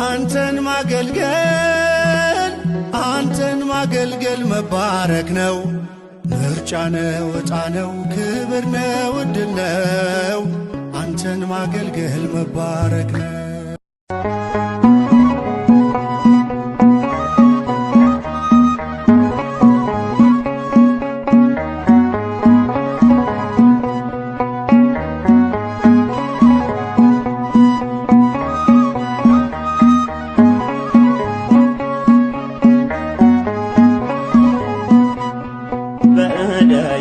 አንተን ማገልገል መባረክ ነው። ምርጫ ነው፣ ዕጣ ነው፣ ክብር ነው፣ ዕድል ነው። አንተን ማገልገል መባረክ ነው።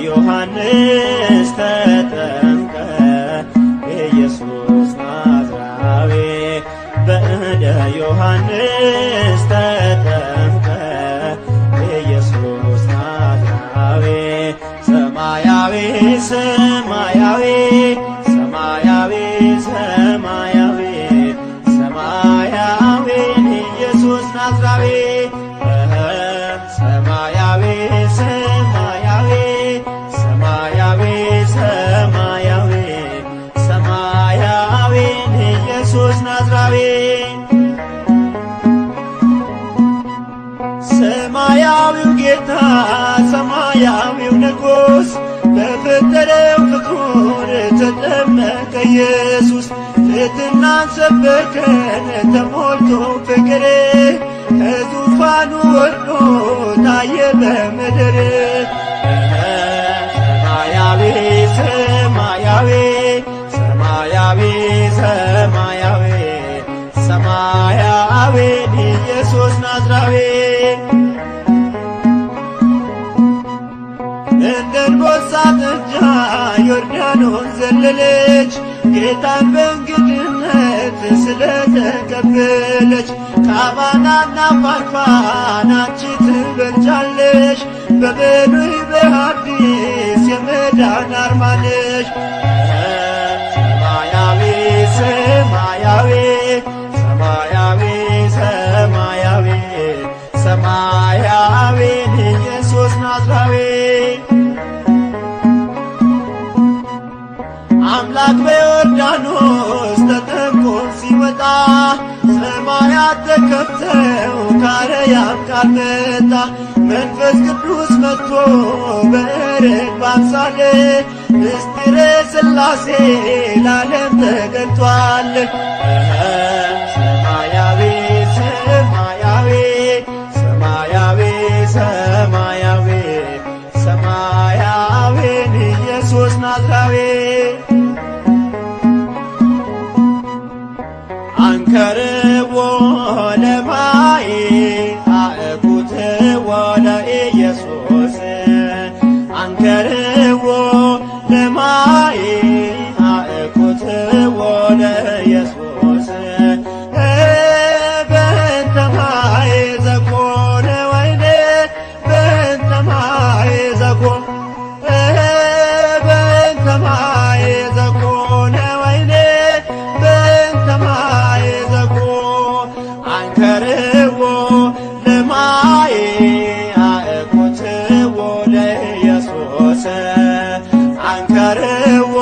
ዮሐንስ ተጠምቀ ኢየሱስ ናዝራዊ በእደ ዮሐንስ ተጠምቀ ኢየሱስ ናዝራዊ ሰማያዊ ሰማያዊ ሰማያዊ ሰማያዊ ሰማያዊ ኢየሱስ ናዝራዊ ሰማያዊ ሰማያዊ ሰማያዊ ሰማያዊ ሰማያዊ ኢየሱስ ናዝራዊ ሰማያዊው ጌታ ሰማያዊው ንጉሥ በፈጠረው ፍጡር ተጠመቀ ኢየሱስ ትሕትናን ሰበከን ተሞልቶ ፍቅር ከዙፋኑ ወርዶ ታየ በምድር ሰማያዊ ሰማያዊ ሰማያዊ ሰማያዊ ሰማያዊ ኢየሱስ ናዝራዊ እንደ አንበሳ ጥጃ ዮርዳኖስ ዘለለች ጌታን በእንግድነት ስለተቀበለች ከአባናና ፋርፋን አንቺ ትበልጫለሽ በብሉይ በሐዲስ የመዳን አርማ ነሽ ሰማያዊ ሰማያዊ ሰማያዊ ሰማያዊ ሰማያዊ ኢየሱስ ናዝራዊ አምላክ በዮርዳኖስ ተጠምቆ ሲወጣ ሰማያት ተከፍተው ከአርያም ቃል መጣ መንፈስ ቅዱስ መጥቶ በርግብ አምሳል ምስጢረ ሥላሴ ለዓለም ተገልጧል ሰማያዊ ሰማያዊ ሰማያዊ ሰማያዊ ሰማያዊ ኢየሱስ ናዝራዊ አንከርዎ ለማይ አእኩትዎ ለኢየሱስ አንከርዎ ለማይ አእኩትዎ ለኢየሱስ በእንተ ማይ ዘኮነ ወይኔ በእንተ ማይ ዘኮነ በእንተ ማይ ዘኮነ ወይኔ በእንተ ማይ አንከርዎ ለማይ አእኩትዎ ለኢየሱስ አንከርዎ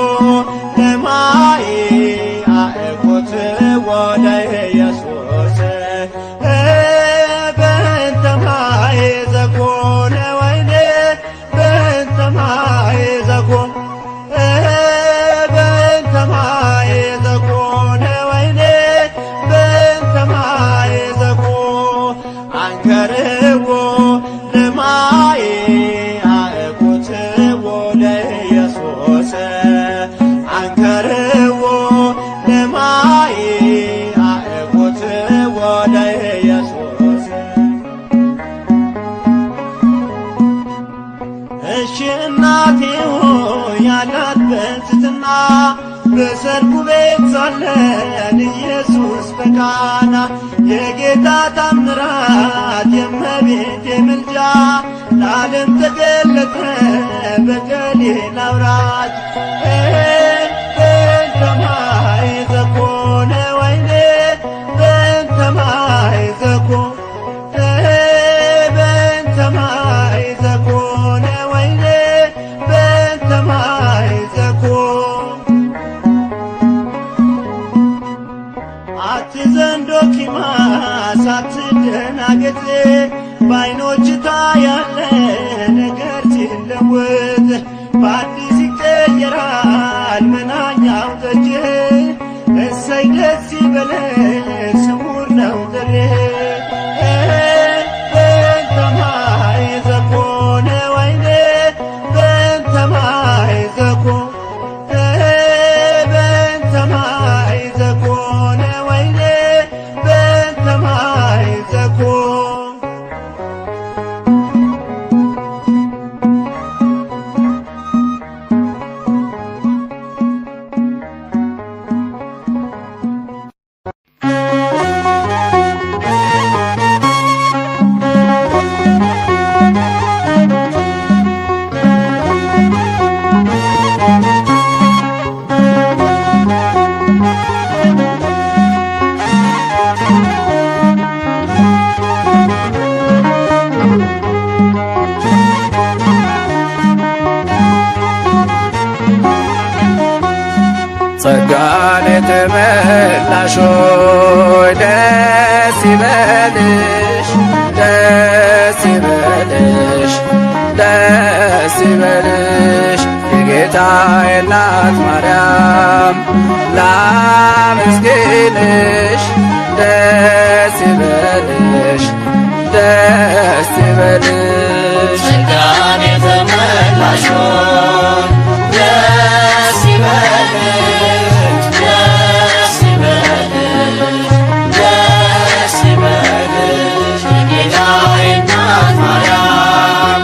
ለማይ አእኩትዎ ለኢየሱስ በእንተ ማይ ዘኮነ ወይኔ በእንተ ማይ ዘኮነ በእንተ ማይ ዘኮነ ወይኔ በእንተ ማይ አንከርዎ ለማይ አእኩትዎ ለኢየሱስ አንከርዎ ለማይ አእኩትዎ ለኢየሱስ እሺ እናቴ ሆይ ያላት በትሕትና በሰርጉ ቤት ሳለን ኢየሱስ በቃና የጌታ ታምራት የእመቤቴ ምልጃ ለዓለም ተገለጠ በገሊላ አውራጅ በእንተ ማይ ዘኮነ ወይኔ በእንተ ማይ ዘኮነ በእንተ ማይ ዘኮነ ወይኔ በእንተ ማይ ዘኮነ አትዘንዶ ኪማ ጌጥ በዓይኖች ታያለ ነገር ሲለወጥ በአዲስ ይቀየራል መናኛው ጠጅ እሰይ ደስ ይበለን ስውር ነው ጥሬ በእንተ ማይ ዘኮነ ወይኔ በእንተ ማይ ዘኮ በእንተ ማይ ዘኮነ ወይኔ በእንተ ማይ ዘኮ ጸጋን የተመላሽ ሆይ ደስ ይበልሽ፣ ደስ ይበልሽ፣ ደስ ይበልሽ የጌታዬ እናት ማርያም ላመስግንሽ። ደስ ይበልሽ፣ ደስ ይበልሽ ጸጋን የተመላሽ ሆይ ደስ ይበልሽ፣ ደስ ይበልሽ፣ ደስ ይበልሽ የጌታዬ እናት ማርያም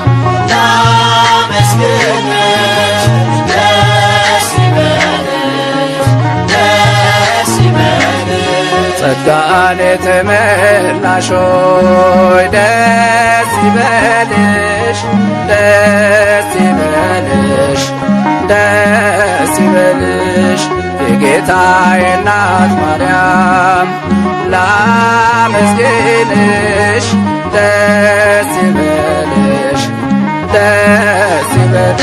ላመስግንሽ። ደስ ይበልሽ፣ ደስ ይበልሽ ጸጋን የተመላሽ ሆይ ደስ ይበልሽ፣ ደስ ይበልሽ፣ ደስ ይበልሽ የጌታዬ እናት ማርያም ላመስግንሽ። ደስ ይበልሽ፣ ደስ ይበልሽ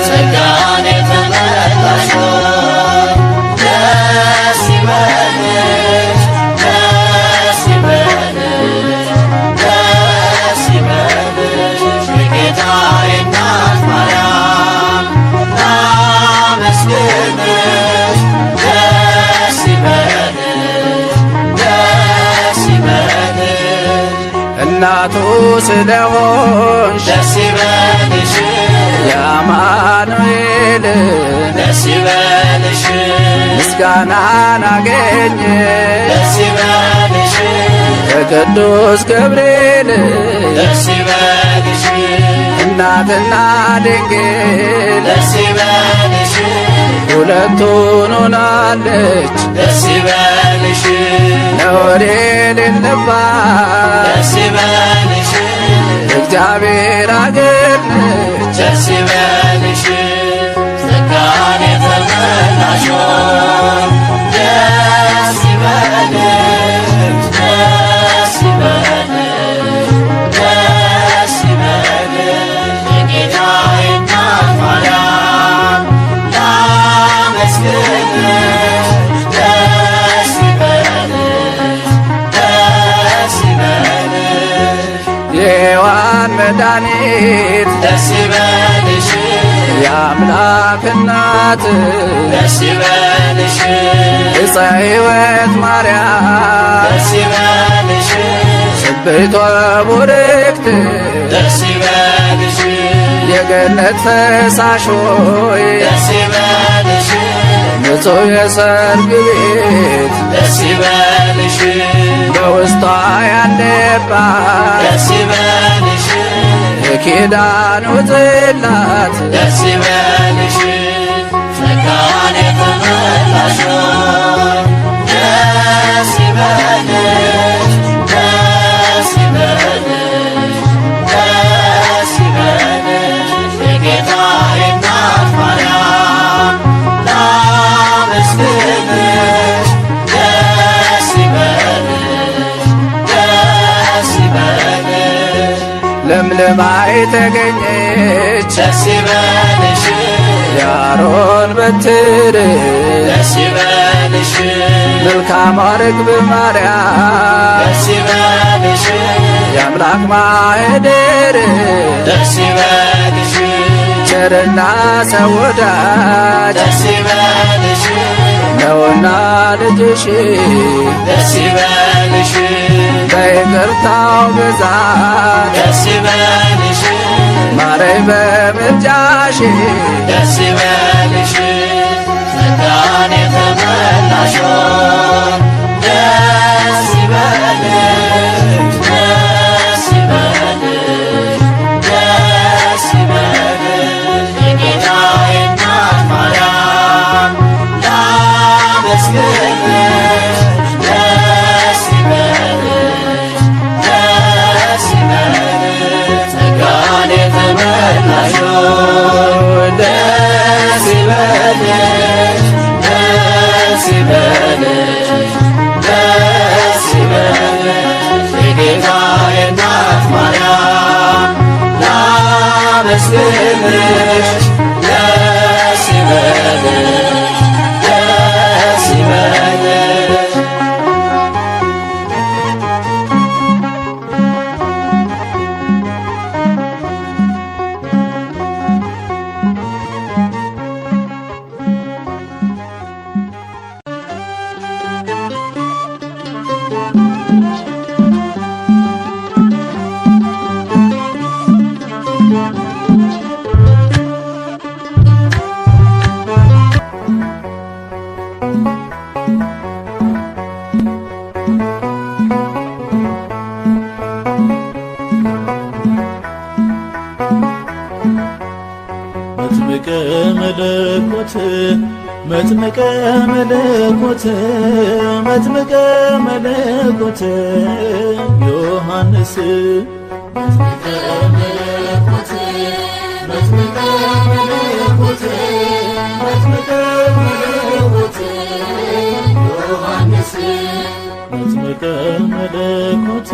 ጸጋን የተመላሽ ሆይ ደስ ይበልሽ፣ ደስ ይበልሽ፣ ደስ ይበልሽ የጌታዬ እናት ማርያም ላመስግንሽ። ደስ ይበልሽ፣ ደስ ይበልሽ እናቱ ስለሆንሽ ደስ ይበልሽ፣ የአማኑኤል ደስ ይበልሽ፣ ምስጋናን አገኘ ደስ ይበልሽ፣ ከቅዱስ ገብርኤል ደስ ይበልሽ፣ እናትና ድንግል ደስ ይበልሽ፣ ሁለቱን ሆናለች ደስ ይበልሽ፣ ነውር የሌለባት ደስ ይበልሽ፣ እግዚአብሔር አገር ነች። ደስ ይበልሽ ጸጋን የተመላሽ ሆይ ደስ ይበልሽ፣ ደስ ይበልሽ፣ ደስ ይበልሽ የጌታዬ እናት ማርያም ላመስግንሽ። ደስ ይበልሽ፣ ደስ ይበልሽ የሔዋን መድኃኒት ደስ ይበልሽ፣ የአምላክ እናት ደስ ይበልሽ፣ ዕፀ ሕይወት ማርያም ደስ ይበልሽ፣ ስብሕቷ ቡርክት ደስ ይበልሽ፣ የገነት ፈሳሽ ሆይ ደስ ይበልሽ፣ ንጹሕ የሰርግ ቤት ደስ ይበልሽ፣ በውስጧ ያለባት ደስ ይበልሽ፣ የኪዳኑ ጽላት ደስ ይበልሽ ጸጋን የተመላሽ ሆይ ደስ ይበልሽ፣ ደስ ይበልሽ፣ ደስ ይበልሽ የጌታዬ እናት ማርያም ላመስግንሽ። ደስ ይበልሽ፣ ደስ ይበልሽ ለምልማ የተገኘች ደስ ይበልሽ፣ የአሮን በትር ደስ ይበልሽ፣ መልካሟ ርግብ ማርያም ደስ ይበልሽ የአምላክ ማኅደር ደስ ይበልሽ ቸርና ሰው ወዳጅ ደስ ይበልሽ ነውና ልጅሽ ደስ ይበልሽ በይቅርታው ብዛት ደስ ይበልሽ ማረኝ በምልጃሽ ደስ ይበልሽ ጸጋን የተመላሽ ደስ ይበልሽ ደስ ይበልሽ ደስ ይበልሽ የጌታዬ እናት ማርያም ላመስግንሽ ደስ ይበልሽ ደስ ይበልሽ ጸጋን የተመላሽ ደስ ይበልሽ ደስ ይበልሽ ደስ ይበልሽ የጌታዬ እናት ማርያም ላመስግንሽ ደስ ይበልሽ ደስ ይበልሽ መጥምቀ መለኮት መጥምቀ መለኮት መጥምቀ መለኮት ዮሐንስ መጥምቀ መለኮት መጥምቀ መለኮት መጥምቀ መለኮት ዮሐንስ መጥምቀ መለኮት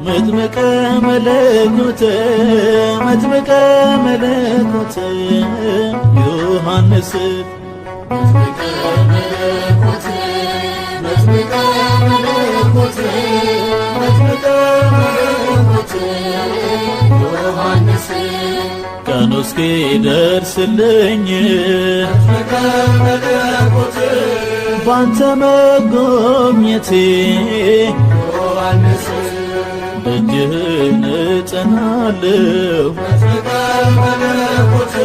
መጥምቀ መለኮት መጥምቀ መለኮት ዮሐንስ መጥምቀ መለኮት መጥምቀ መለኮት መጥምቀ መለኮት ዮሐንስ ቀኑ እስኪደርስልኝ መጥምቀ መለኮት ባንተ መጎብኘቴ ዮሐንስ ደጅህን እጸናለሁ መጥምቀ መለኮት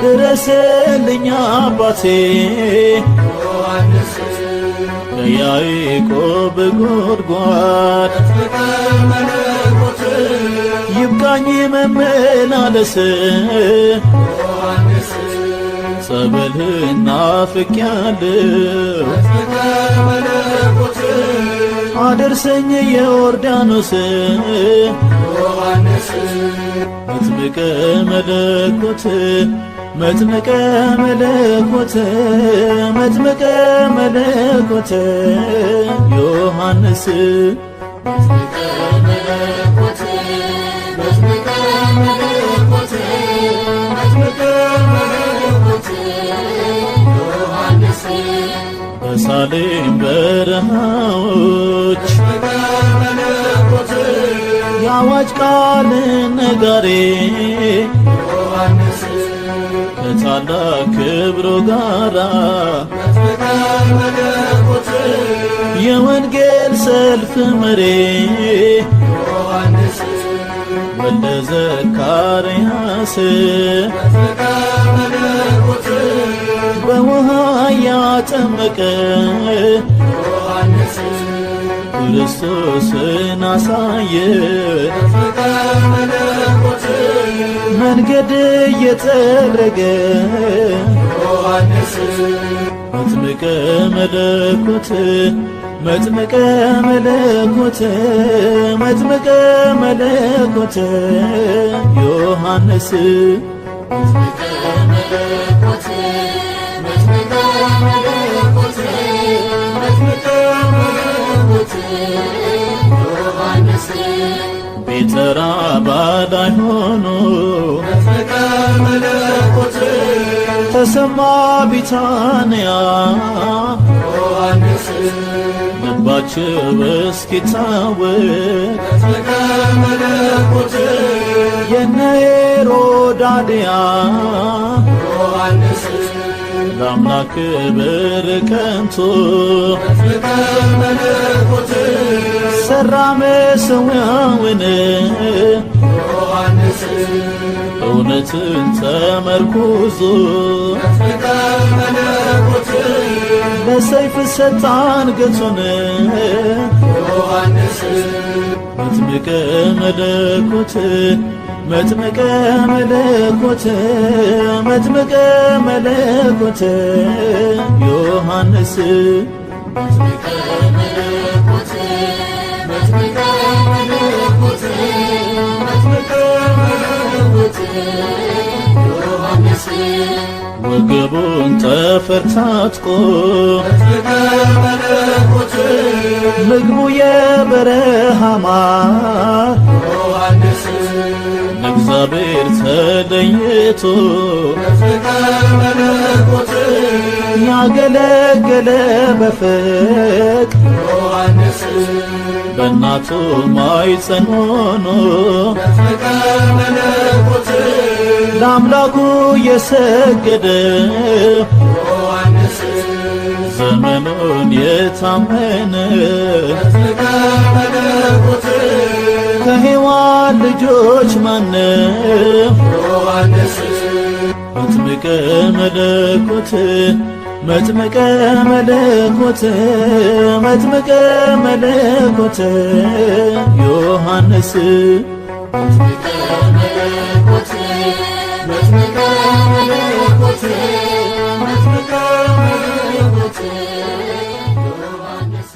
ድረስልኝ አባቴ ዮሐንስ ከያዕቆብ ጉድጓድ መጥምቀ መለኮት ይብቃኝ መመላለስ ዮሐንስ ጸበልህን ናፍቄያለሁ መጥምቀ መለኮት አደርሰኝ የዮርዳኖስ ዮሐንስ መጥምቀ መለኮት መጥምቀ መለኮት መጥምቀ መለኮት ዮሐንስ መጥምቀ መለኮት መጥምቀ መለኮት መጥምቀ መለኮት ዮሐንስ በሳሌም በረሃዎች የአዋጅ ቃል ነጋሪ ዮሐንስ ከታላቅ ክብሩ ጋራ የወንጌል ሰልፍ መሪ ዮሐንስ ወልደ ዘካርያስ በውሃ ያጠመቀ ዮሐንስ ክርስቶስን አሳየ መንገድ እየጠረገ ዮሐንስ መጥምቀ መለኮት መጥምቀ መለኮት መጥምቀ መለኮት ዮሐንስ መጥምቀ መለኮት መጥምቀ መለኮት መጥምቀ መለኮት ዮሐንስ ቤተ ራባ ላይ ሆኖ መጥምቀ መለኮት ተሰማ ቢታንያ ዮሐንስ ቁጥራቸው እስኪታወቅ መጥምቀ መለኮት የነ ሄሮድያ ዮሐንስ ለአምላክ ክብር ከንቱ መጥምቀ መለኮት ሠራ መሠዊያውን ዮሐንስ እውነትን ተመርኩዞ መጥምቀ መለኮት ለሰይፍ ሰጠ አንገቱን ዮሐንስ መጥምቀ መለኮት መጥምቀ መለኮት መጥምቀ መለኮት ዮሐንስ መጥምቀ መለኮት መጥምቀ መለኮት መጥምቀ መለኮት ዮሐንስ ወገቡን ጠፍር ታጥቆ መጥምቀ መለኮት ምግቡ የበረሃ ማር ዮሐንስ ለእግዚአብሔር ተለይቶ መጥምቀ መለኮት ያገለገለ በፍቅር ዮሐንስ በእናቱ ማኅፀን ሆኖ መጥምቀ መለኮት ለአምላኩ የሰገደ ዮሐንስ ዘመኑን የታመነ መጥምቀ መለኮት ከሔዋን ልጆች ማነው? ዮሐንስ መጥምቀ መለኮት መጥምቀ መለኮት መጥምቀ መለኮት ዮሐንስ መጥምቀ መለኮት መጥምቀ መለኮት መጥምቀ መለኮት ዮሐንስ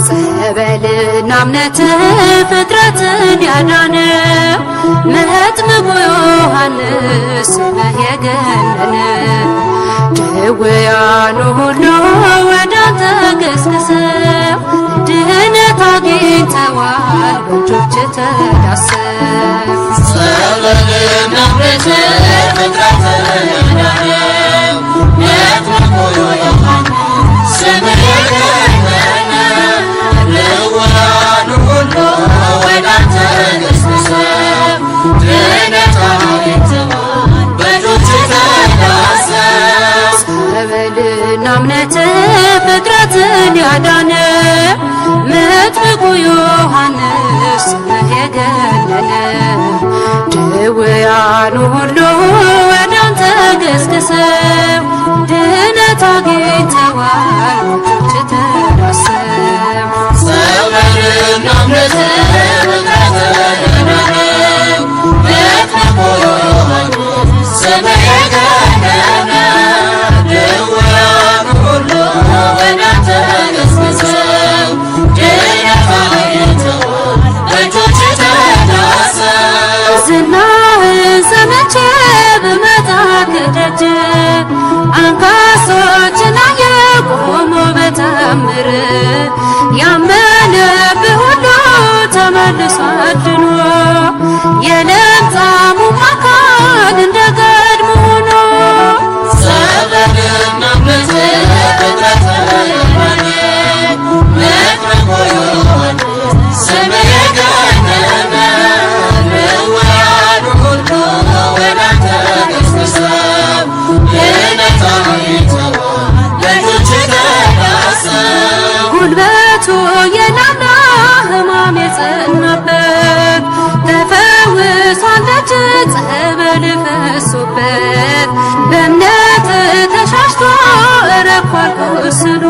ጸበልና እምነት ፍጥረትን ያዳነ መጥምቁ ዮሐንስ ስምህ የገነነ ድውያኑ ሁሉ ወደ አንተ ገስግሰው ድህነት አግኝተዋል በእጆች ተዳሰው። ጸበልና እምነት ፍጥረትን ያዳነ መጥምቁ ዮሐንስ ስምህ የገነነ ድውያኑ ሁሉ ወደ አንተ ገስግሰው ድነት አግኝተዋል በእጆችህ ተዳሰው። ጸበልና እምነት ፍጥረትን ያዳነ መጥምቁ ዮሐንስ ስምህ የገነነ ድውያኑ ሁሉ ወደ አንተ ገስግሰው ድነት አግኝተዋል በእጆችህ ተዳሰው። ጸበልና እምነት ፍጥረትን ያዳነ መጥምቁ ዮሐንስ ስምህ የገነነ ድውያኑ ሁሉ ወደ አንተ ገስግሰው ድነት አግኝተዋል በእጆችህ ተዳሰው። ዝናህን ሰምቼ ብመጣ ከደጅ አንካሶችን አየሁ ቆመው በተአምር ያመነብህ ሁሉ ተመልሶ አድኖ የለምጻሙ አካል እንደ ቀድሞ ሆኖ ጸበልና እምነት ፍጥረትን ያዳነ መጥምቁ ዮሐንስ ስምህ የገነነ ድውያኑ ሁሉ ወደ አንተ ገስግሰው ድነት አግኝተዋል በእጆችህ ተዳሰው። ጉልበቱ የላላ ሕማም የጸናበት ተፈውሷል እጅ ጸበል ፈሶበት በእምነት ተሻሽቶ ረኳል ቁስሉ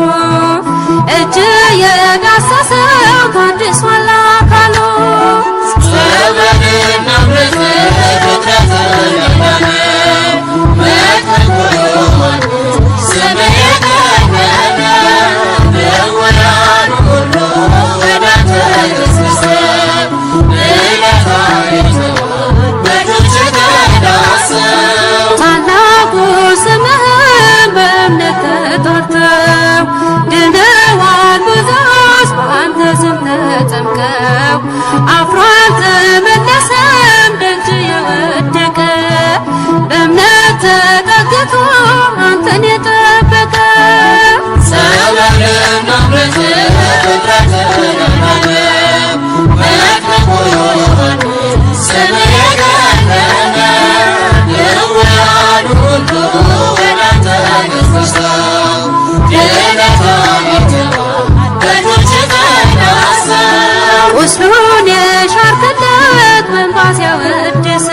እጅ የዳሰሰው ታድሷል አካሉ። ጸበልና እምነት ፍጥረትን ያዳነ መጥምቁ ዮሐንስ ስምህ የገነነ ድውያኑ ሁሉ ወደ አንተ ገስግሰው በረከቱ አንተን የጠበቀ ጸበልና ምሕረት ፍጥረትን ያዳነው መጥምቁ ዮሐንስ ስምህ የገነነ ድውያኑ ሁሉ ወደ አንተ ገስግሰው ድነት አግኝተዋል በእጆችህ ተዳስሰው ቁስሉን የሻርክለት በእንባ ሲያወድስ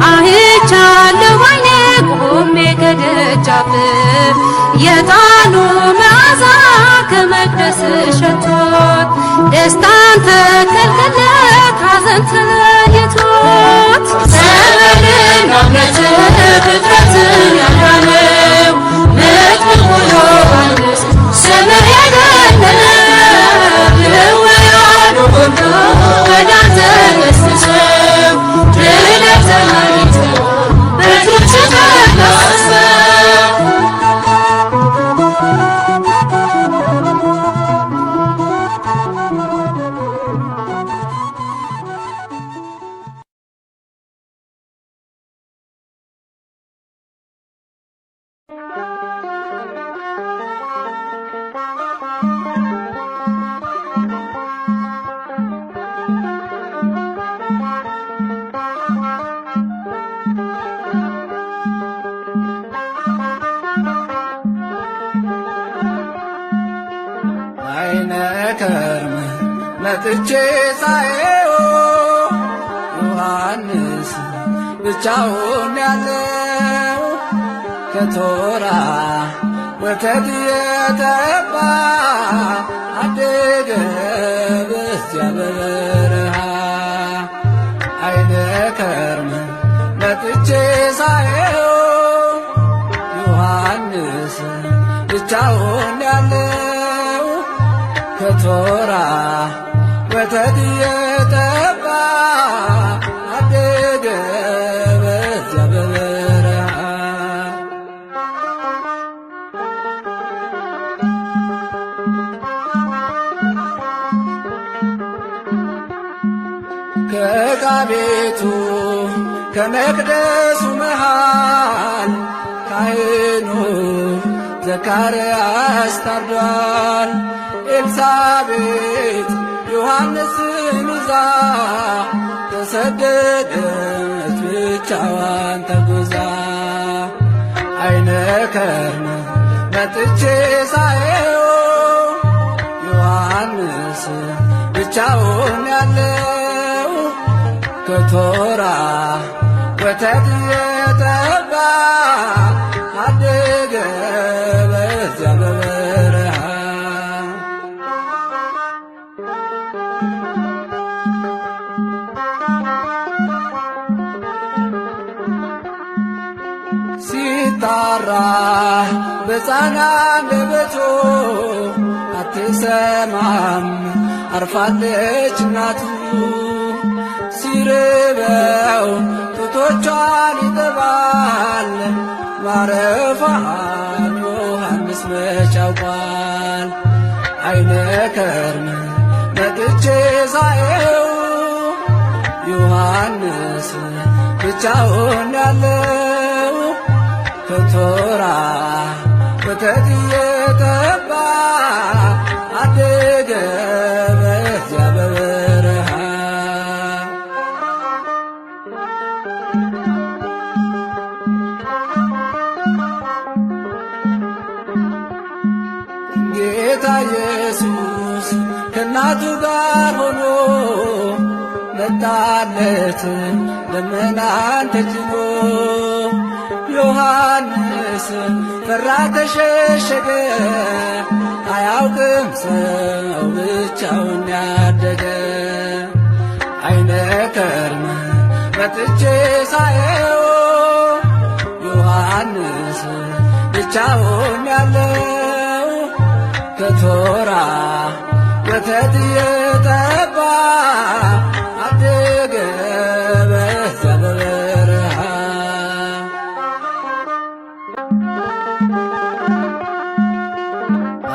አይቻለሁ ባይኔ ቆሜ ከደጃፍህ የዕጣኑ መዓዛ ከመቅደስ ሸቶት ደስታን ተከልክለት ሐዘን ተለይቶት ጸበልና ምሕረት ፍጥረትን ያዳነው መጥምቁ ዮሐንስ ስምህ የገነነ ድውያኑ ሁሉ ወደ አንተ ገስግሰው ድነት አግኝተዋል በእጆችህ ተዳስሰው አይነ ከርም መጥቼ ሳየው ዮሐንስ ብቻውን ያለው ከቶራ ወተት የተባ አደገ በዚያ በበረሃ አይነ ከርም መጥቼ ሳየው ዮሐንስ ብቻውን ያለው ከቶራ ወተት የተባ አደገ በዚያ በበረሃ ከዕቃ ቤቱ ከመቅደሱ መሃል ካህኑ ዘካርያስ ታርዷል። ኤልሳቤጥ ዮሐንስን ይዛ ተሰደደች ብቻዋን ተጉዛ አይነ ከርም መጥቼ ሳየው ዮሐንስ ብቻውን ያለው ከቶራ ወተት የተባ አደገ በዚያ በበረሃ ሲጣራ በሕፃን አንደበቱ አትሰማም አርፋለች እናቱ ሲርበው ጡቶቿን ይጠባል ማረፏን ዮሐንስ መች ያውቋል። አይነ ከርም መጥቼ ሳየው ዮሐንስ ብቻውን ያለው ከቶራ ወተት የተባ አደገ በዚያ በበረሃ ጌታ ኢየሱስ ከእናቱ ጋር ሆኖ መጣለት ደመናን ተጭኖ ዮሐንስ ፈራ ተሸሸገ አያውቅም ሰው ብቻውን ያደገ አይነ ከርም መጥቼ ሳየው ዮሐንስ ብቻውን ያለው ከቶራ ወተት የተባ አደገ በዚያ በበረሃ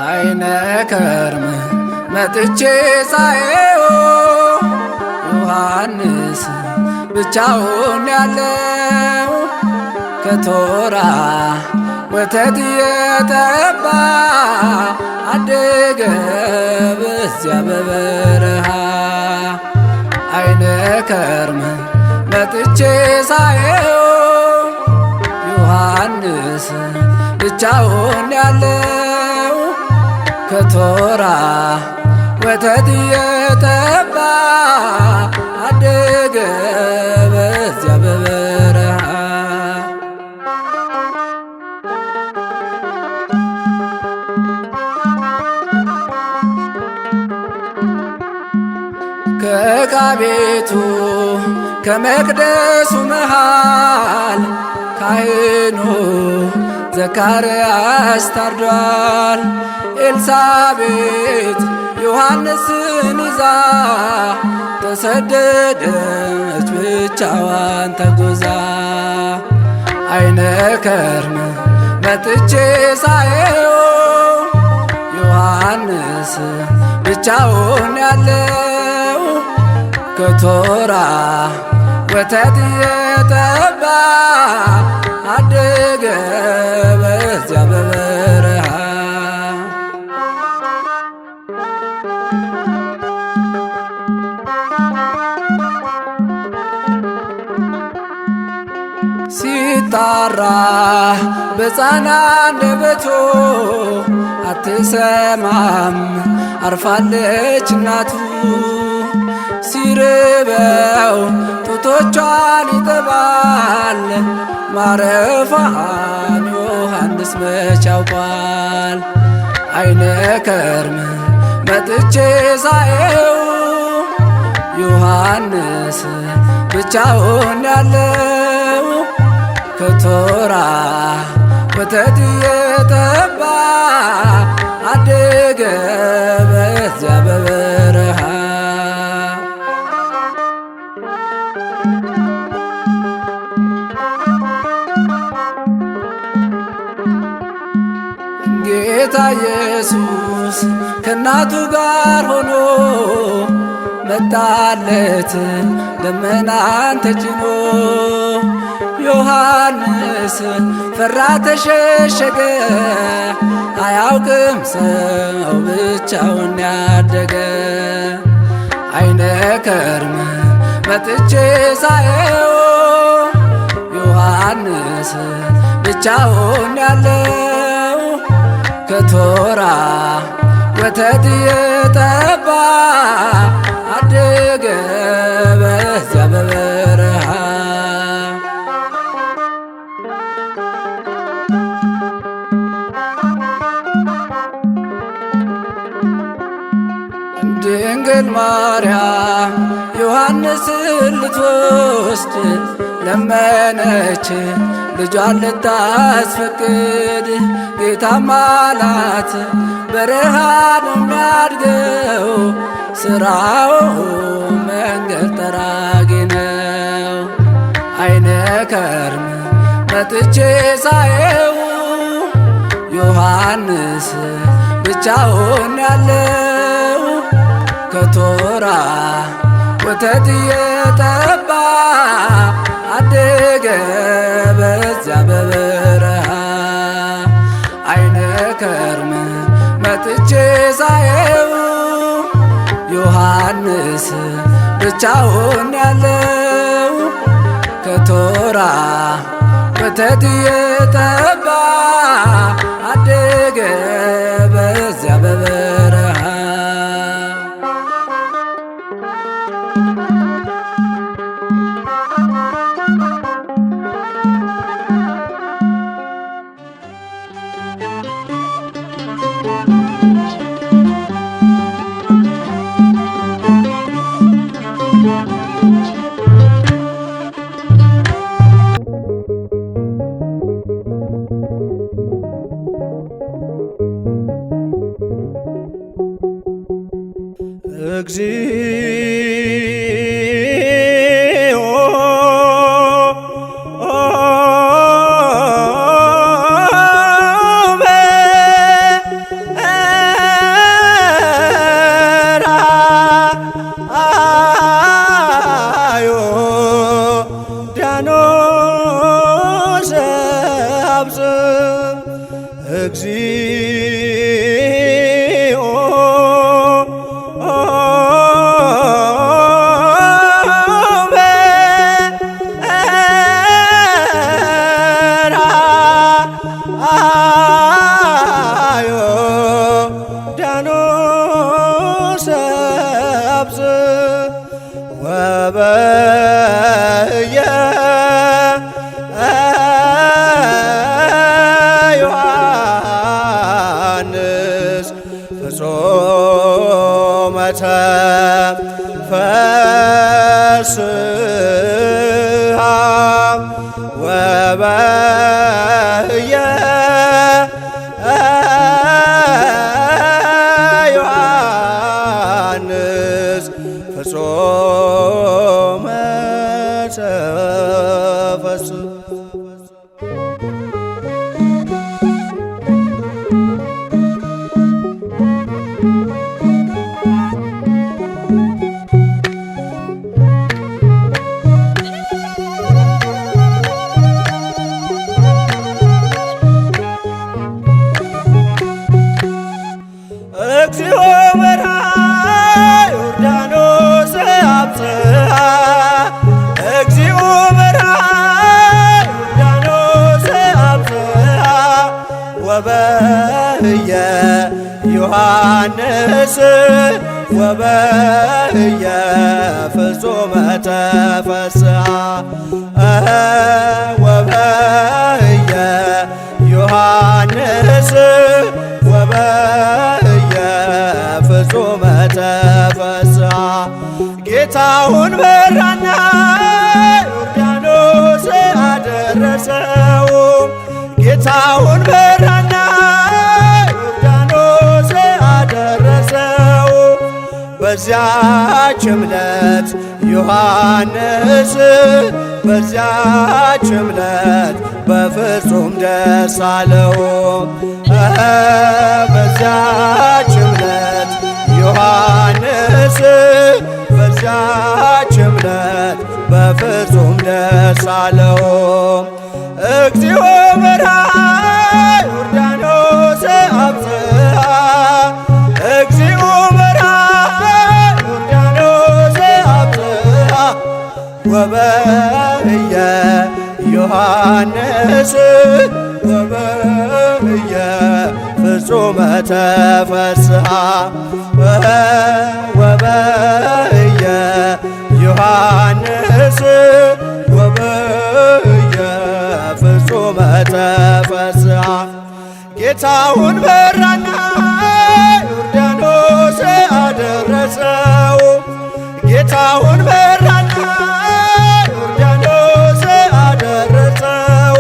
አይነ ከርም መጥቼ ሳየው ዮሐንስ ብቻውን ያለው ከቶራ ወተት እየጠባ አደገ በዚያ በበረሃ። አይነ ከርም መጥቼ ሳየው ዮሐንስ ብቻውን ያለው ከቶራ ወተት እየጠባ አደገ በዚያ በበረሃ። ከዕቃ ቤቱ ከመቅደሱ መሃል ካህኑ ዘካርያስ ታርዷል። ኤልሳቤጥ ዮሐንስን ይዛ ተሰደደች ብቻዋን ተጉዛ። አይነ ከርም መጥቼ ሳየው ዮሐንስ ብቻውን ያለው ከቶራ ወተት እየጠባ አደገ በዚያ በበረሃ። ሲጣራ በሕፃን አንደበቱ አትሰማም አርፋለች እናቱ። ሲርበው ጡቶቿን ይጠባል ማረፏን ዮሐንስ መች ያውቋል። አይነ ከርም መጥቼ ሳየው ዮሐንስ ብቻውን ያለው ከቶራ ወተት እየጠባ አደገ በዚያ በበረሃ። ጌታ ኢየሱስ ከእናቱ ጋር ሆኖ መጣለት ደመናን ተጭኖ። ዮሐንስ ፈራ ተሸሸገ አያውቅም ሰው ብቻውን ያደገ። አይነ ከርም መጥቼ ሳየው ዮሐንስ ብቻውን ያለው ከቶራ ወተት እየጠባ አደገ በዚያ በበረሃ። ድንግል ማርያም ዮሐንስን ልትወስድ ለመነች ልጇን ልታስፈቅድ። ጌታም አላት በረሃ ነው የሚያድገው ስራው መንገድ ጠራጊ ነው። አይነ ከርም መጥቼ ሳየው ዮሐንስ ብቻውን ያለው ከቶራ ወተት እየጠባ አደገ በዚያ በበረሃ። አይነ ከርም መጥቼ ሳየው ዮሐንስ ብቻውን ያለው ከቶራ ወተት እየጠባ አደገ በዚያ በበረሃ። እግዚኦ ወበየ ዮሐንስ ፍጹመ ተፈስሐ ወበየ ዮሐንስ ፍጹመ ተፈስሐ እግዚኦ በርሃ ዮርዳኖስ አብጽሐ እግዚኦ በርሃ ዮርዳኖስ አብጽሐ ወበህየ ዮሐንስ ወበህየ ፍጹመ ተፈስሐ ወበህየ ዮሐንስ ወበህየ ፍጹመ ተፈስሐ ጌታውን በራና ዮርዳኖስ አደረሰው ጌታውን በራና ዮርዳኖስ አደረሰው በዚያች ዕለት ዮሐንስ በዚያች ዕለት በፍጹም ደስ አለው በዚያች ዕለት ዮሐንስ በዚያች ዕለት በፍጹም ደስ አለው እግዚኦ በርሃ ዮርዳኖስ አብጽሐ እግዚኦ በርሃ ዮርዳኖስ አብጽሐ ወበህየ ዮሐንስ ወበህየ ፍጹመ ተፈስሐ ወበህየ ዮሐንስ ወበህየ ፍጹመ ተፈስሐ ጌታውን በራና ዮርዳኖስ አደረሰው ጌታውን በራና ዮርዳኖስ አደረሰው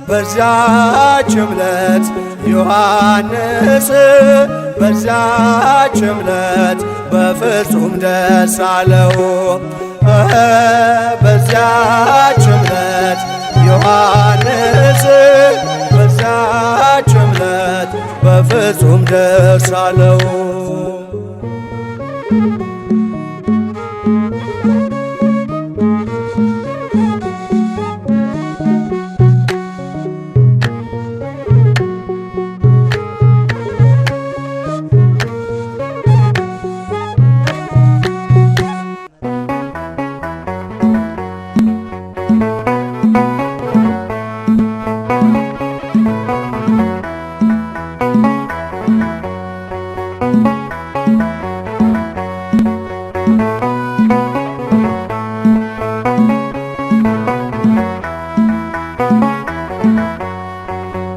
በዚያች ዕለት ዮሐንስ በዚያች ዕለት በፍጹም ደስ አለው በዚያች ዕለት ዮሐንስ በዚያች ዕለት በፍጹም ደስ አለው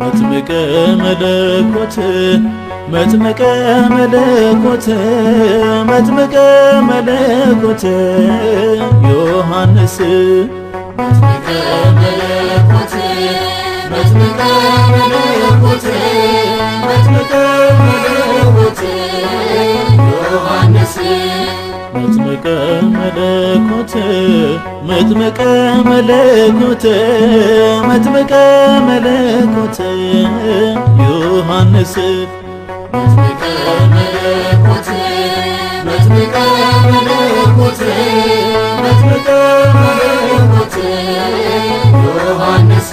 መጥምቀ መለኮት መጥምቀ መለኮት መጥምቀ መለኮት ዮሐንስ መጥምቀ መለኮት መጥምቀ መለኮት መጥምቀ መለኮት ዮሐንስ መጥምቀ መለኮት መጥምቀ መለኮት መጥምቀ መለኮት ዮሐንስ መጥምቀ መለኮት መጥምቀ መለኮት መጥምቀ መለኮት ዮሐንስ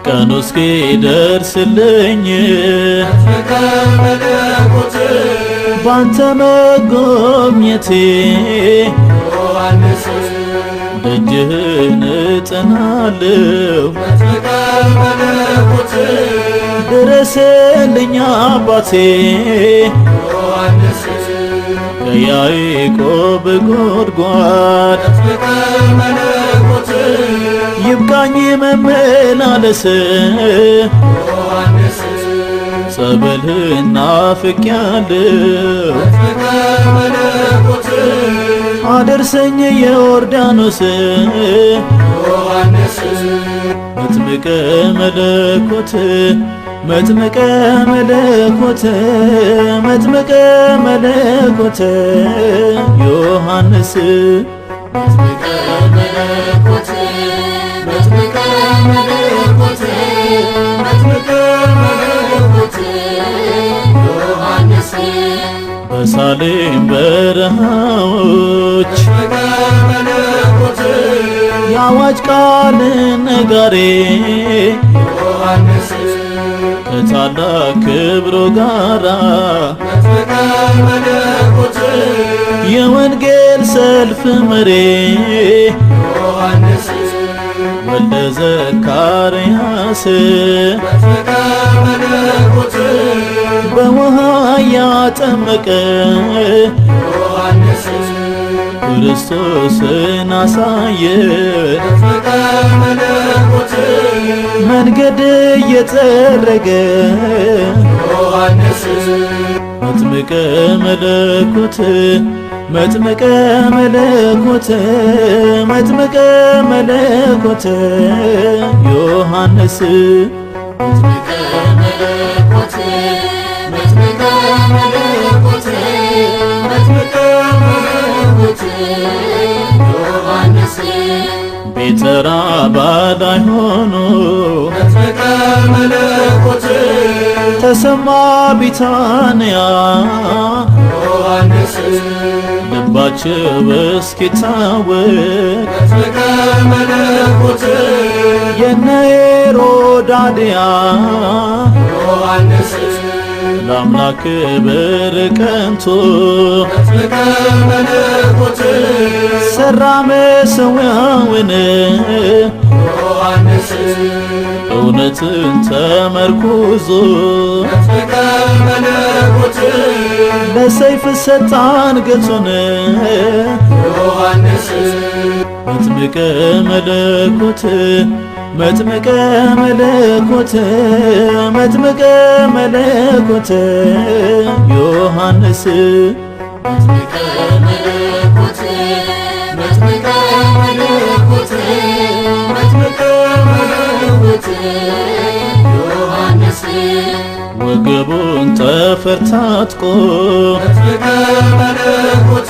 ቀኑ እስኪደርስልኝ መጥምቀ መለኮት ባንተ መጎብኘቴ ዮሐንስ ደጅህን እጠናለሁ መጥምቀ መለኮት ድረስልኝ አባቴ ዮሐንስ ከያዕቆብ ጉድጓድ መጥምቀ መለኮት ይብቃኝ መመላለስ ዮሐንስ ጸበልህን ናፍቄያለሁ መጥምቀ መለኮት አደርሰኝ የዮርዳኖስ ዮሐንስ መጥምቀ መለኮት መጥምቀ መለኮት መጥምቀ መለኮት ዮሐንስ መጥምቀ መለኮት መጥምቀ መለኮት መጥምቀ መለኮት ዮሐንስ በሳሌም በረሃዎች መጥምቀ መለኮት የአዋጅ ቃል ነጋሪ ዮሐንስ ከታላቅ ክብሩ ጋራ መጥምቀ መለኮት የወንጌል ሰልፍ መሪ ዮሐንስ ወልደ ዘካርያስ መጥምቀ መለኮት በውሃ ያጠመቀ ዮሐንስ ክርስቶስን አሳየ መጥምቀ መለኮት መንገድ እየጠረገ ዮሐንስ መጥምቀ መለኮት መጥምቀ መለኮት መጥምቀ መለኮት ዮሐንስ መጥምቀ መለኮት መጥምቀ መለኮት መጥምቀ መለኮት ዮሐንስ ቤተ ራባ ላይ ሆኖ መጥምቀ መለኮት ተሰማ ቢታንያ ዮሐንስ ልባቸው እስኪታወቅ መጥምቀ መለኮት የነ ሄሮዳድያ ዮሐንስ ለአምላክ ክብር ቀንቶ መጥምቀ መለኮት ሰራ መሠዊያውን ዮሐንስ እውነትን ተመርኩዞ መጥምቀ መለኮት ለሰይፍ ሰጣ አንገቱን ዮሐንስ መጥምቀ መለኮት መጥምቀ መለኮት መጥምቀ መለኮት ዮሐንስ መጥምቀ መለኮት መጥምቀ መለኮት መጥምቀ መለኮት ዮሐንስ ወገቡን ጠፍር ታጥቆ መጥምቀ መለኮት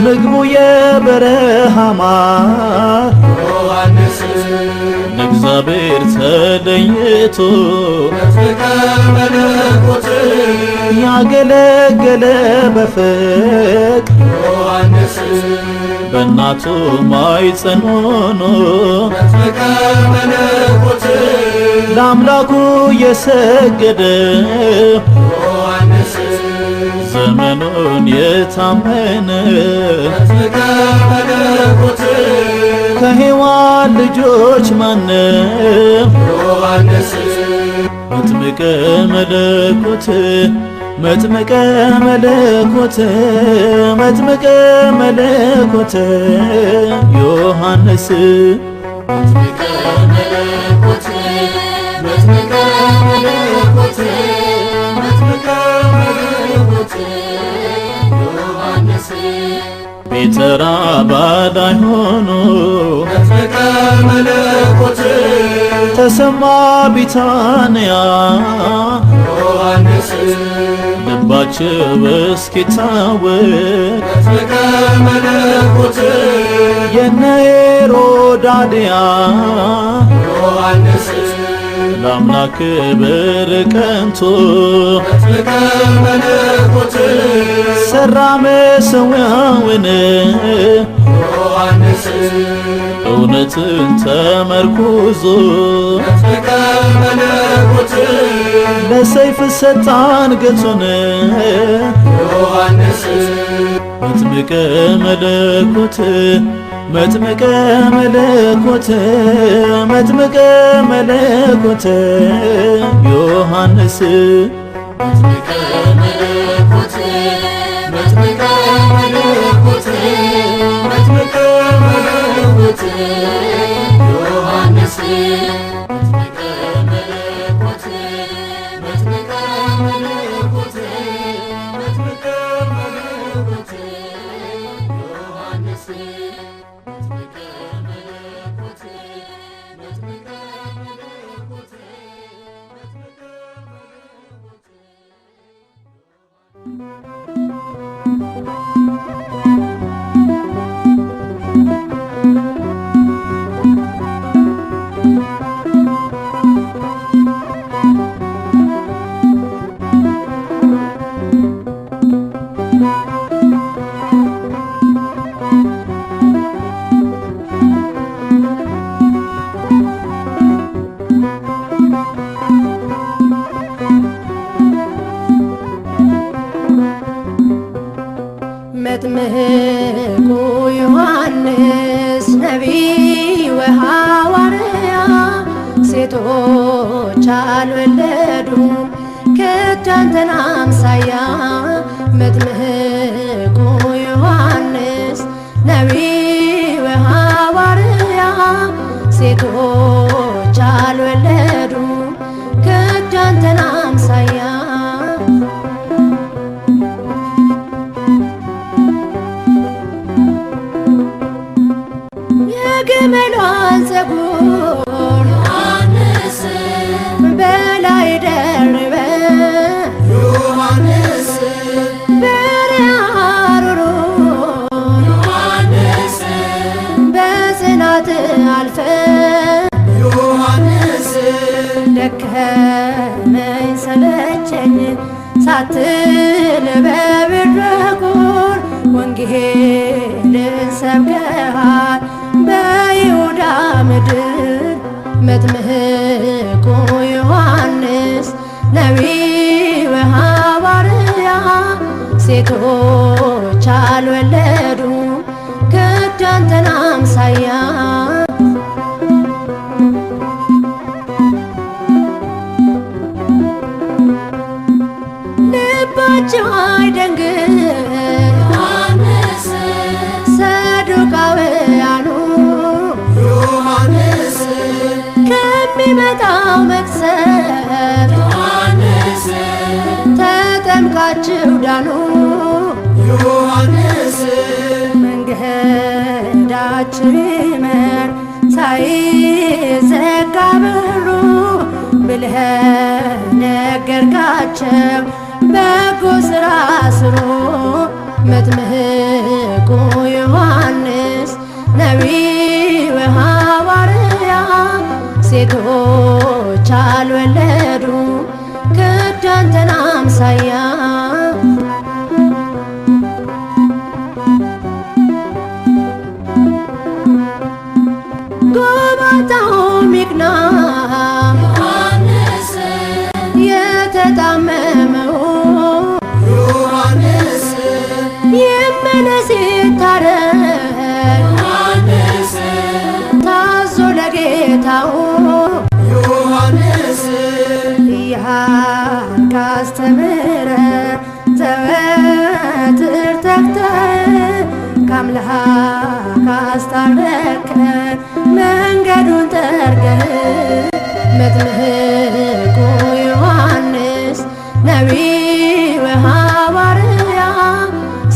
ምግቡ የበረሃ ማር ዮሐንስ ለእግዚአብሔር ተለይቶ መጥምቀ መለኮት ያገለገለ በፍቅር ዮሐንስ በእናቱ ማኅፀን ሆኖ መጥምቀ መለኮት ለአምላኩ የሰገደ ዮሐንስ ዘመኑን የታመነ መጥምቀ መለኮት ከሔዋን ልጆች ማነው? ዮሐንስ መጥምቀ መለኮት መጥምቀ መለኮት መጥምቀ መለኮት ዮሐንስ መጥምቀ መለኮት መጥምቀ መለኮት መጥምቀ መለኮት ዮሐንስ ቤተ ራባ ላይ ሆኖ መጥምቀ መለኮት ተሰማ ቢታንያ ዮሐንስ ልባቸው እስኪታወቅ መጥምቀ መለኮት የነ ሄሮዳድያ ዮሐንስ ለአምላክ ክብር ቀንቶ መጥምቀ መለኮት ሰራ መሠዊያውን ዮሐንስ እውነትን ተመርኩዞ መጥምቀ መለኮት ለሰይፍ ሰጣ አንገቱን ዮሐንስ መጥምቀ መለኮት መጥምቀ መለኮት መጥምቀ መለኮት ዮሐንስ መጥምቀ መለኮት መጥምቀ መለኮት መጥምቀ መለኮት ዮሐንስ መጥምቀ መለኮት መጥምቀ መለኮት መጥምቀ መለኮት ዮሐንስ መጥምቀ መለኮት መጥምቀ መለኮት መጥምቁ ዮሐንስ ነቢይ ወሐዋርያ ሴቶች አልወለዱም ከቶ አንተን አምሳያ። መጥምቁ ዮሐንስ ነቢይ ወሐዋርያ ሴቶች አልወለዱም ከቶ አንተን አምሳያ። የግመሏን ፀጉር ዮሐንስ በላይ ደርበ ዮሐንስ በሪያሩሩ ዮሐንስ በጽናት አልፈ ዮሐንስ ደከመኝ ሰለቸኝ ሳትል በብድረቁር ወንጌልን ሰብከሃል በይሁዳ ምድር። መጥምቁ ዮሐንስ ነቢይ ወሐዋርያ ሴቶች አልወለዱም ከቶ አንተን አምሳያ። ልባቸው አይደንግጥ ዮሐንስ ሰዱቃውያኑ ዮሐንስ ከሚመጣው መቅሰፍት ዮሐንስ ተጠምቃችሁ ዳኑ ዮሐንስ መንገዳችሁ ይመር ሳይዘጋ በሩ ብለህ ነገርካቸው በጎ ሥራ ስሩ። መጥምቁ ዮሐንስ ነቢይ ወሐዋርያ ሴቶች አልወለዱም ከቶ አንተን አምሳያ። ጎባጣውም ይቅና ዮሐንስ የተጣመመው ዮሐንስ ይመለስ ይታረቅ ዮሐንስ ታዞ ለጌታው ዮሐንስ እያልክ አስተምረህ ዘወትር ተግተህ ከአምላክ አስታረቅከን መንገዱን ጠርገህ። መጥምቁ ዮሐንስ ነቢይ ወሐዋርያ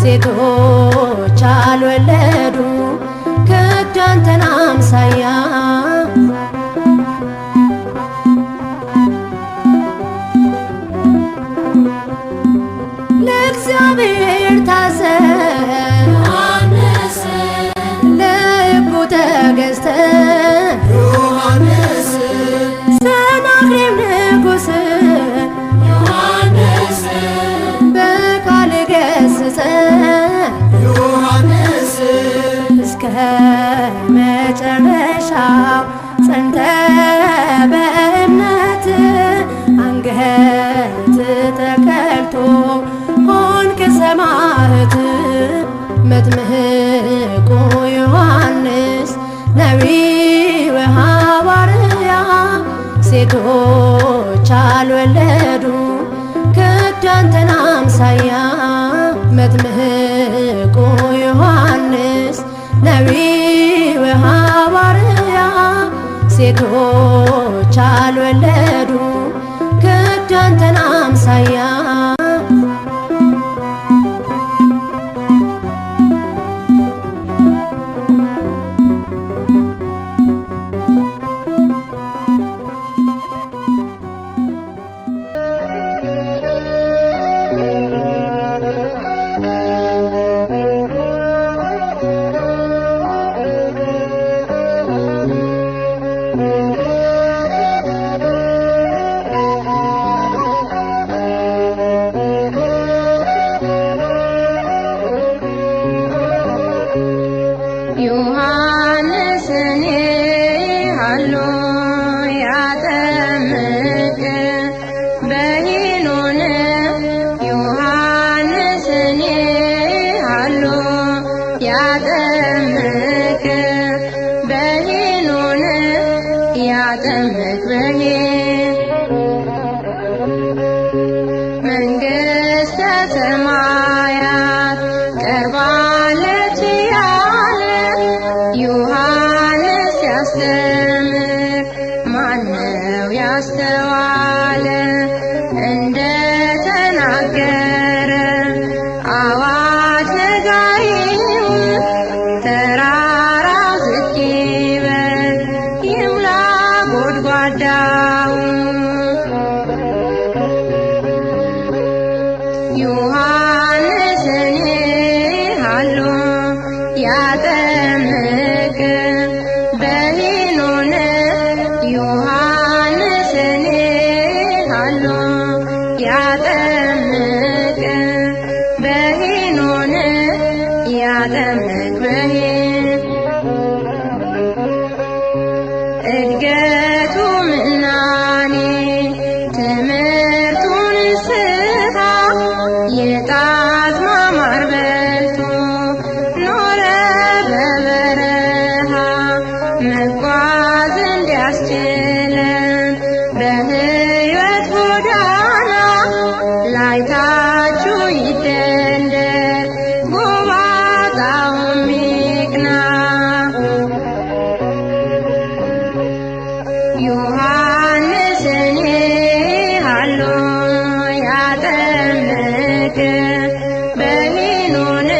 ሴቶች አልወለዱም ከቶ አንተን አምሳያ። ለእግዚአብሔር ታዘዝ ዮሐንስ ለሕጉ ተገዝተህ ዮሐንስ ሰናክሬም ንጉሥ ዮሐንስ በቃል ገሥጸህ ዮሐንስ እስከ መጨረሻው ጸንተህ በእምነት አንገት ተቀልቶ ሆንክ ሰማዕት። መጥምቁ ዮሐንስ ነቢይ ወሐዋርያ ሴቶች አልወለዱም ከቶ አንተን አምሳያ። መጥምቁ ዮሐንስ ወሐዋርያ ሴቶች አልወለዱ ከዳንተን አምሳያ መንግሥተ ሰማያት ቀርባለች ያለ ዮሐንስ ሲያስተምር ማነው ያስተዋለ? እንደ ተናገረ አዋጅ ነጋሪው ተራራው ዝቅ ይበል ይምላ ጎድጓዳው። ዮሐንስን ሃሎ ያጠምቅ በሄኖን ዮሐንስን ሃሎ ያጠምቅ በሄኖን ያጠምቅ እድገቱ ምናኔ ትምህርቱን ስታ የጣት ማማር በልቶ ኖረ በበረሃ መጓዝ እንዲያስችለን በሕይወት ጎዳና ላይታችሁ ይደንደን ጎባጣውም ይቅና። ዮሐንስን ሃሎ ያጠምቅ በሄኖን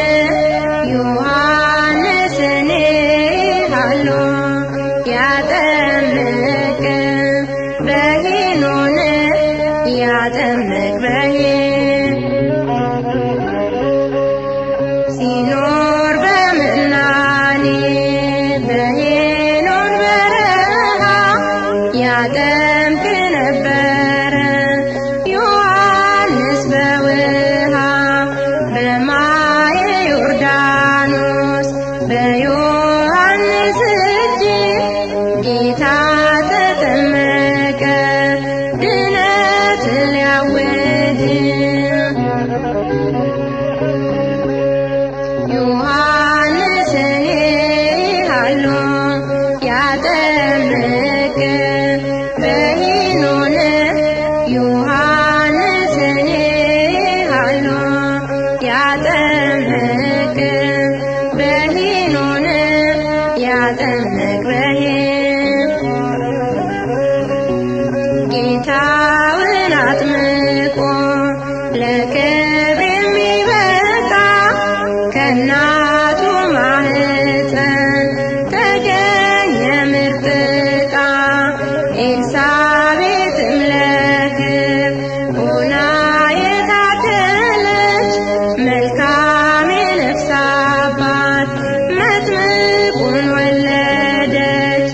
ዮሐንስን ሃሎ ያጠምቅ በሄኖን ያጠምቅ ሲኖር በምናኔ በሄኖን በረሃ ያጠምቅ ነበረ ዮሐንስ በውሃ በማየ ዮርዳኖስ በዮሐንስ እጅ ጌታ ተጠመቀ ድነት ሊያውጅ። ዮሐንስን ሃሎ ያጠምቅ በሄኖን ዮሐንስን ሃሎ ያጠምቅ በሄኖን ያጠምቅ ጌታውን አጥምቆ ለክብር የሚበቃ ከእናቱ ማኅፀን ተገኘ ምርጥ ዕቃ። ኤልሳቤጥም ለክብር ሆና የታደለች መልካም የነፍስ አባት መጥምቁን ወለደች።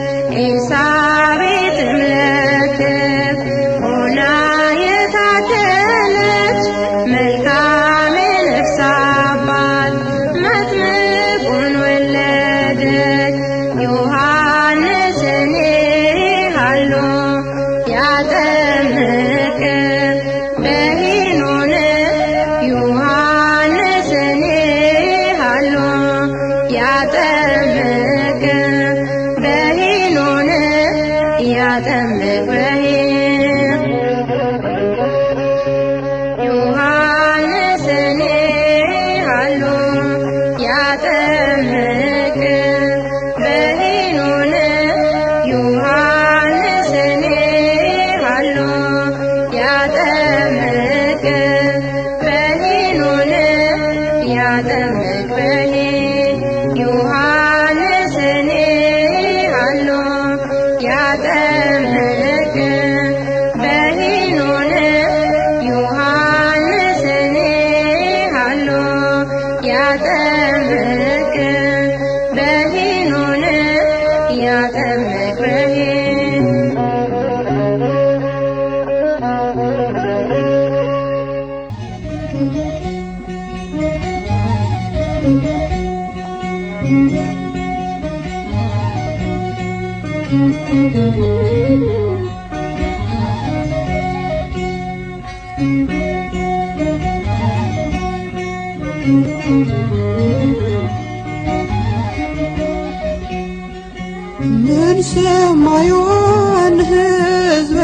ምን ሰማዩን ሕዝብ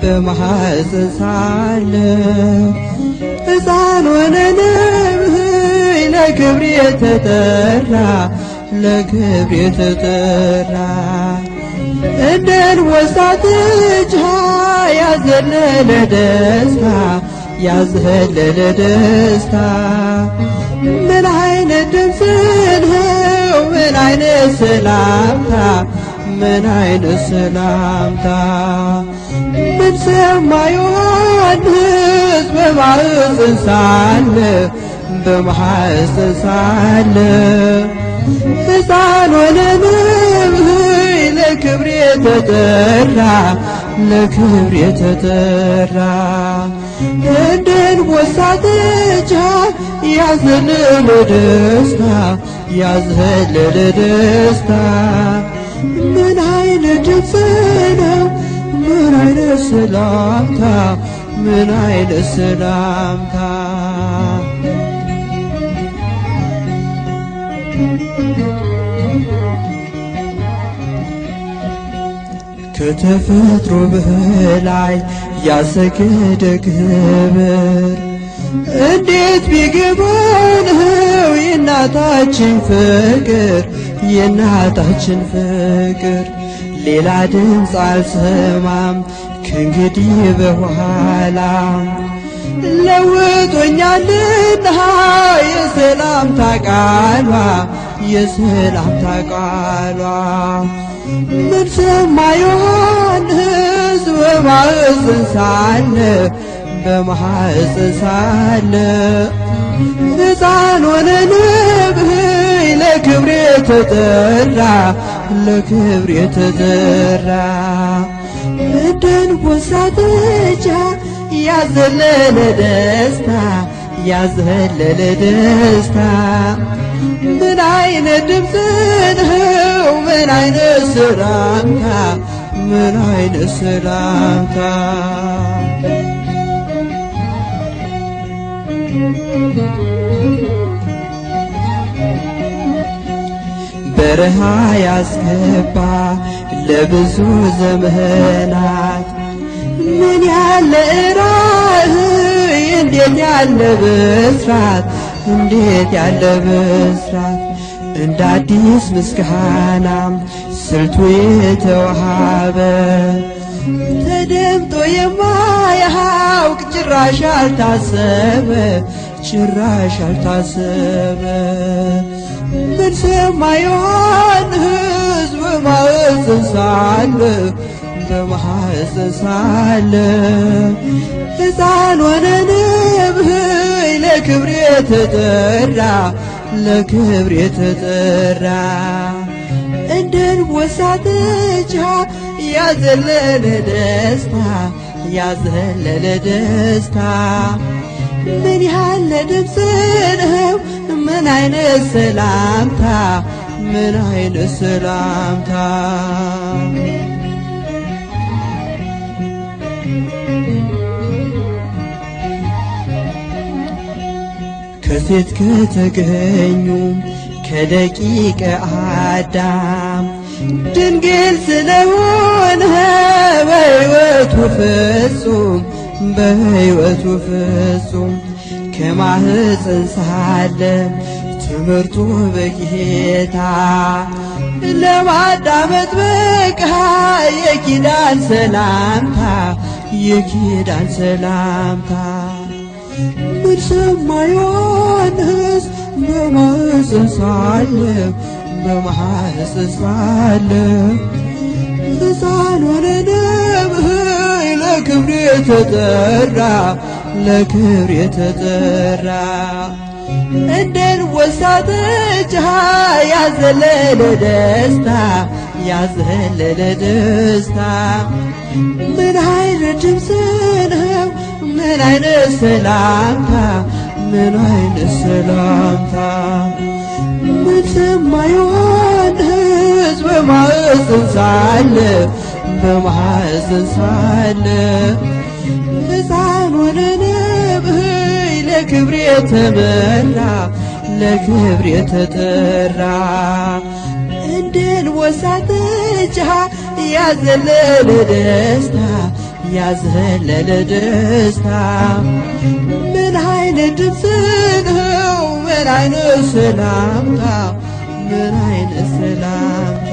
በማኅፀን ሳለ ሕፃን ሆነን ለክብር የተጠራ እንደ አንበሳ ጥጃ ያዘለለ ደስታ ምን አይነት ድምፅ ነው ምን አይነት ሰላምታ ምን ሰማ ዮሐንስ በማኅፀን ሳለ ሕፃን ሆነን ለክብር የተጠራ እንደ አንበሳ ጥጃ ያዘለለ ደስታ ምን አይነት ድምፅ ነው ምን አይነት ሰላምታ ከተፈጥሮ በላይ ያሰገደ ክብር እንዴት ቢገባን ነው የእናታችን ፍቅር ሌላ ድምፅ አልሰማም ከእንግዲህ በኋላ ለውጦኛልና የሰላምታ ቃሏ ምን ሰማ ዮሐንስ በማኅፀን ሳለ ሕፃን ሆነን ለክብር የተጠራ እንደ አንበሳ ጥጃ ያዘለለ ደስታ ምን አይነት ድምፅ ነው ምን አይነት ሰላምታ በረሃ ያስገባ ለብዙ ዘመናት ምን ያለ ራእይ እንዴት ያለ ብስራት እንደ አዲስ ምስጋና ስልቱ የተዋሃበ ተደምጦ የማያውቅ ጭራሽ አልታሰበ ምን ሰማ ዮሐንስ በማኅፀን ሳለ ሕፃን ሆነን ለክብር የተጠራ እንደ አንበሳ ጥጃ ያዘለለ ደስታ ምን ያለ ድምፅ ነው ምን አይነት ሰላምታ ከሴት ከተገኙ ከደቂቀ አዳም ድንግል ስለሆነ በሕይወቱ ፍጹም ከማኅፀን ሳለ ትምህርቱ በጌታ ለማዳመጥ በቃ የኪዳን ሰላምታ ምን ሰማ ዮሐንስ በማኅፀን ሳለ ሕፃን ሆነን ለክብር የተጠራ እንደ አንበሳ ጥጃ ያዘለለ ደስታ ምን አይነት ድምፅ ነው ምን አይነት ሰላምታ ምን ሰማ ዮሐንስ ዮሐንስ በማኅፀን ሳለ በማኅፀን ሳለ ሕፃን ሆነ ነብይ ለክብር የተመራ ለክብር የተጠራ እንደ አንበሳ ጥጃ ያዘለለ ደስታ ያዘለለ ደስታ ምን አይነት ድምፅ ነው ምን አይነት ሰላምታ ምን አይነት ሰላምታ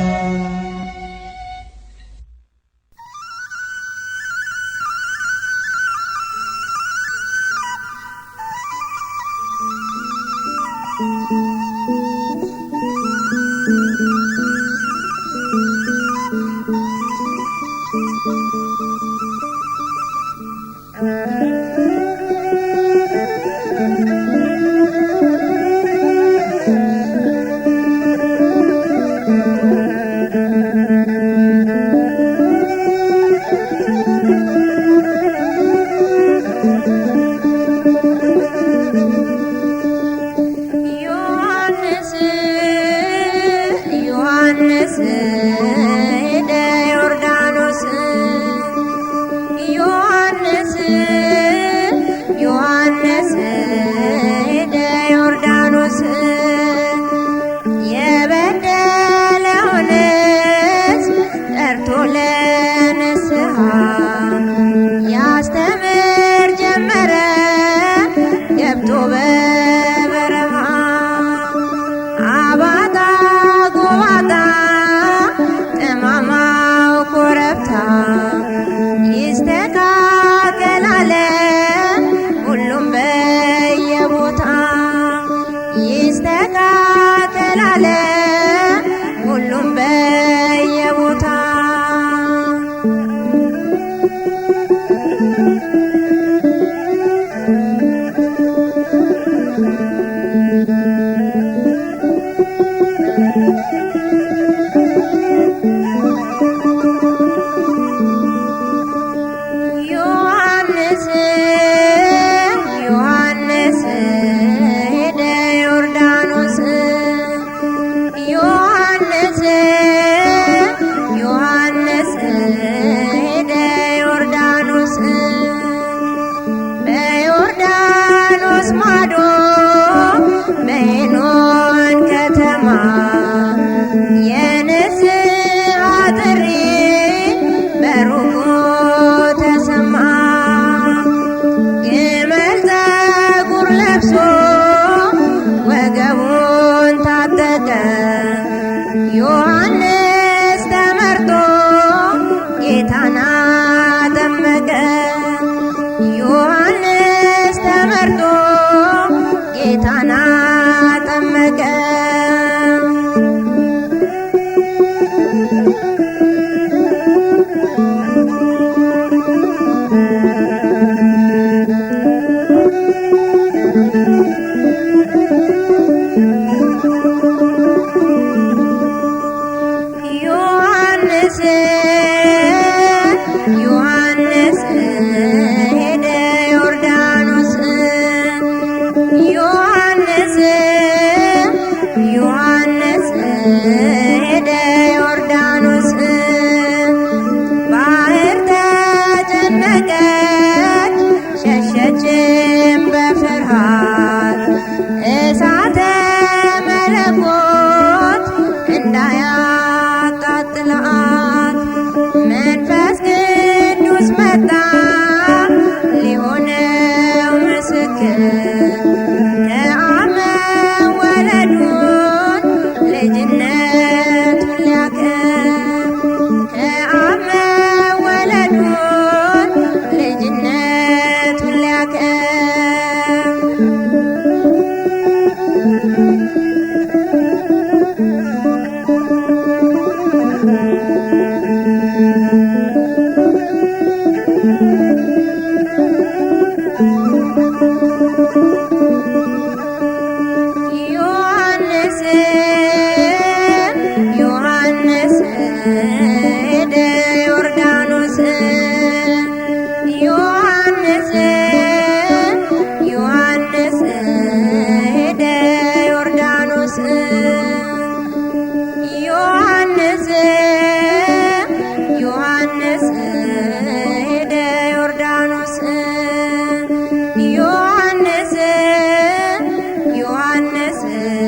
ይድረስ